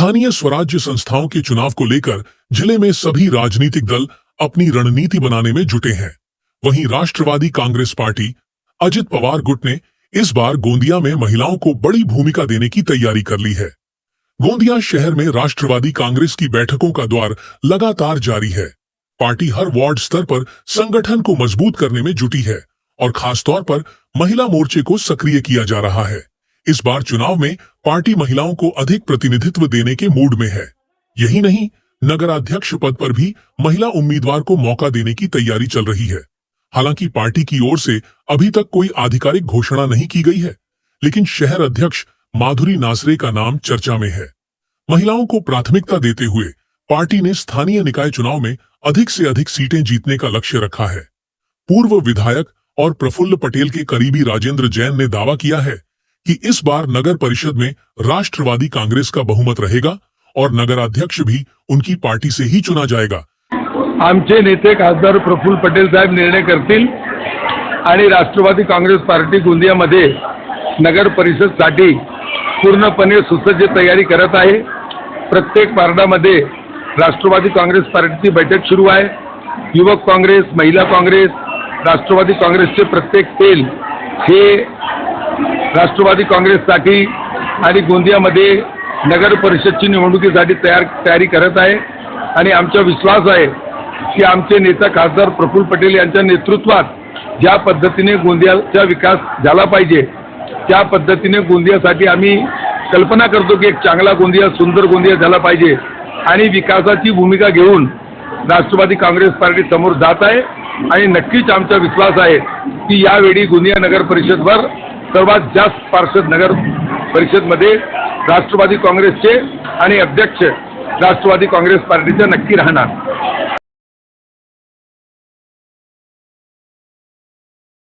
स्थानीय स्वराज्य संस्थाओं के चुनाव को लेकर जिले में सभी राजनीतिक दल अपनी रणनीति बनाने में जुटे हैं। वहीं राष्ट्रवादी कांग्रेस पार्टी अजित पवार गुट ने इस बार गोंदिया में महिलाओं को बड़ी भूमिका देने की तैयारी कर ली है। गोंदिया शहर में राष्ट्रवादी कांग्रेस की बैठकों का दौर लगातार जारी है। पार्टी हर वार्ड स्तर पर संगठन को मजबूत करने में जुटी है और खासतौर पर महिला मोर्चे को सक्रिय किया जा रहा है। इस बार चुनाव में पार्टी महिलाओं को अधिक प्रतिनिधित्व देने के मूड में है। यही नहीं, नगराध्यक्ष पद पर भी महिला उम्मीदवार को मौका देने की तैयारी चल रही है। हालांकि पार्टी की ओर से अभी तक कोई आधिकारिक घोषणा नहीं की गई है, लेकिन शहर अध्यक्ष माधुरी नासरे का नाम चर्चा में है। महिलाओं को प्राथमिकता देते हुए पार्टी ने स्थानीय निकाय चुनाव में अधिक से अधिक सीटें जीतने का लक्ष्य रखा है। पूर्व विधायक और प्रफुल्ल पटेल के करीबी राजेंद्र जैन ने दावा किया है कि इस बार नगर परिषद में राष्ट्रवादी कांग्रेस का बहुमत रहेगा और नगराध्यक्ष भी उनकी पार्टी से ही चुना जाएगा। आमचे नेते खासदार प्रफुल्ल पटेल साहेब निर्णय करतील आणि राष्ट्रवादी काँग्रेस पार्टी गोंदियामध्ये नगर परिषदसाठी पूर्णपणे सुसज्ज तयारी करत आहे। प्रत्येक वार्डामध्ये राष्ट्रवादी काँग्रेस पार्टीची बैठक सुरू आहे। युवक काँग्रेस, महिला काँग्रेस, राष्ट्रवादी काँग्रेसचे प्रत्येक सेल हे राष्ट्रवादी काँग्रेससाठी आणि गोंदियामध्ये नगर परिषदची निवडणुकीसाठी तयारी करत आहे आणि आमचा विश्वास आहे की आमचे नेता खासदार प्रफुल्ल पटेल यांच्या नेतृत्वात ज्या पद्धतीने गोंदियाचा विकास झाला पाहिजे त्या पद्धतीने गोंदियासाठी आम्ही कल्पना करतो की एक चांगला गोंदिया, सुंदर गोंदिया झाला पाहिजे आणि विकासाची भूमिका घेऊन राष्ट्रवादी काँग्रेस पार्टी समोर जात आहे आणि नक्कीच आमचा विश्वास आहे की यावेळी गोंदिया नगर परिषदवर सर्वात जास्त पार्षद नगर परिषदमध्ये राष्ट्रवादी काँग्रेसचे आणि अध्यक्ष राष्ट्रवादी काँग्रेस पार्टीचा नक्की राहणार।